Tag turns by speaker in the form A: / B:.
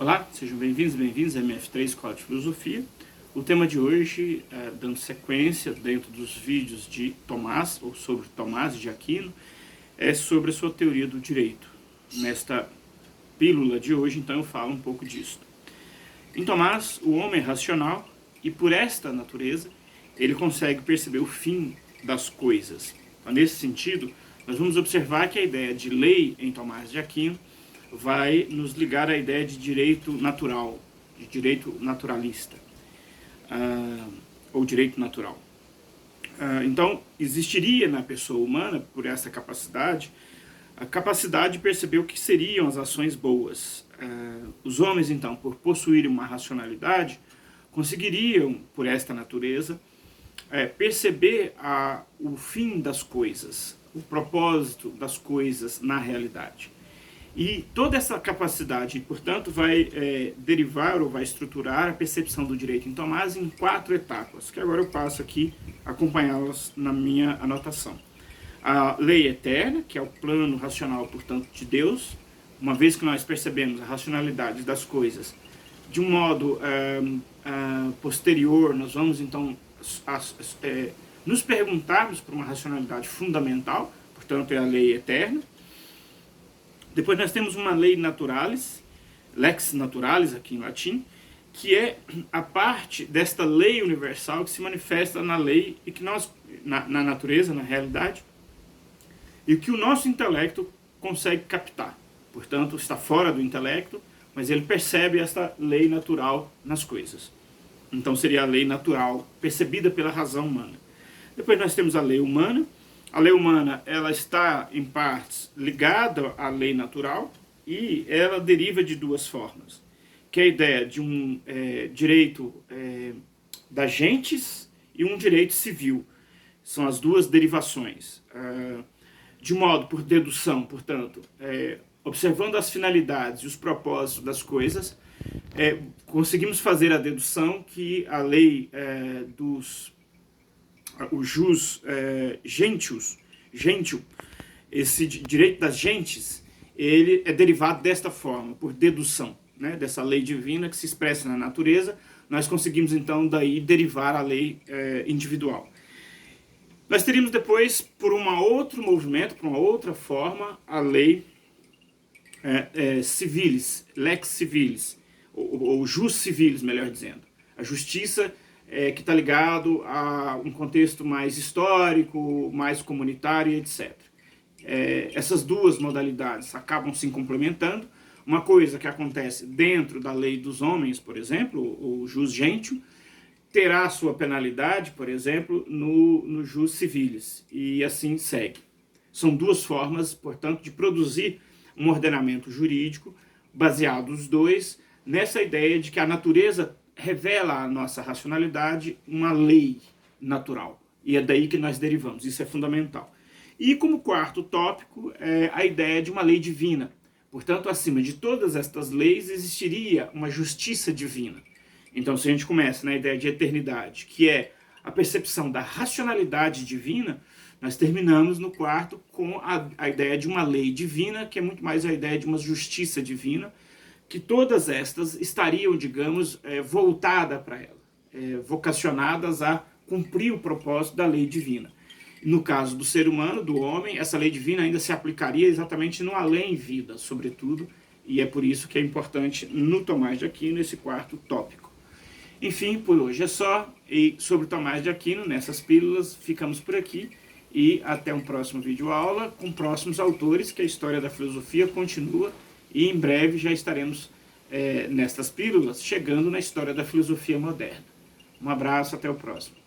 A: Olá, sejam bem-vindos à MF3 Escola de Filosofia. O tema de hoje, dando sequência dentro dos vídeos de Tomás, ou sobre Tomás de Aquino, é sobre a sua teoria do direito. Nesta pílula de hoje, então, eu falo um pouco disso. Em Tomás, o homem é racional e, por esta natureza, ele consegue perceber o fim das coisas. Então, nesse sentido, nós vamos observar que a ideia de lei em Tomás de Aquino vai nos ligar à ideia de direito natural, de direito naturalista, ou direito natural. Então, existiria na pessoa humana, por essa capacidade, a capacidade de perceber o que seriam as ações boas. Os homens, então, por possuírem uma racionalidade, conseguiriam, por esta natureza, perceber o fim das coisas, o propósito das coisas na realidade. E toda essa capacidade, portanto, vai derivar ou vai estruturar a percepção do direito em Tomás em 4 etapas, que agora eu passo aqui a acompanhá-las na minha anotação. A lei eterna, que é o plano racional, portanto, de Deus, uma vez que nós percebemos a racionalidade das coisas de um modo posterior, nós vamos então nos perguntarmos por uma racionalidade fundamental, portanto, é a lei eterna. Depois nós temos uma lei naturalis, lex naturalis aqui em latim, que é a parte desta lei universal que se manifesta na lei e que nós, na natureza, na realidade, e que o nosso intelecto consegue captar. Portanto, está fora do intelecto, mas ele percebe esta lei natural nas coisas. Então seria a lei natural, percebida pela razão humana. Depois nós temos a lei humana. A lei humana, ela está, em partes, ligada à lei natural e ela deriva de 2 formas, que é a ideia de um direito das gentes e um direito civil. São as 2 derivações. De modo, por dedução, portanto, observando as finalidades e os propósitos das coisas, conseguimos fazer a dedução que a lei o jus gentil, esse direito das gentes, ele é derivado desta forma, por dedução, né, dessa lei divina que se expressa na natureza. Nós conseguimos então daí derivar a lei individual. Nós teríamos depois, por um outro movimento, por uma outra forma, a lei civilis, lex civilis, ou jus civilis, melhor dizendo, a justiça que está ligado a um contexto mais histórico, mais comunitário, etc. Essas 2 modalidades acabam se complementando. Uma coisa que acontece dentro da lei dos homens, por exemplo, o jus gentium, terá sua penalidade, por exemplo, no jus civilis, e assim segue. São 2 formas, portanto, de produzir um ordenamento jurídico baseado os 2 nessa ideia de que a natureza revela à nossa racionalidade uma lei natural. E é daí que nós derivamos. Isso é fundamental. E como 4º tópico, a ideia de uma lei divina. Portanto, acima de todas estas leis, existiria uma justiça divina. Então, se a gente começa na ideia de eternidade, que é a percepção da racionalidade divina, nós terminamos no 4º com a ideia de uma lei divina, que é muito mais a ideia de uma justiça divina, que todas estas estariam, digamos, voltadas para ela, vocacionadas a cumprir o propósito da lei divina. No caso do ser humano, do homem, essa lei divina ainda se aplicaria exatamente no além-vida, sobretudo, e é por isso que é importante no Tomás de Aquino esse 4º tópico. Enfim, por hoje é só, e sobre Tomás de Aquino, nessas pílulas, ficamos por aqui, e até um próximo vídeo-aula com próximos autores, que a história da filosofia continua, e em breve já estaremos, nestas pílulas, chegando na história da filosofia moderna. Um abraço, até o próximo.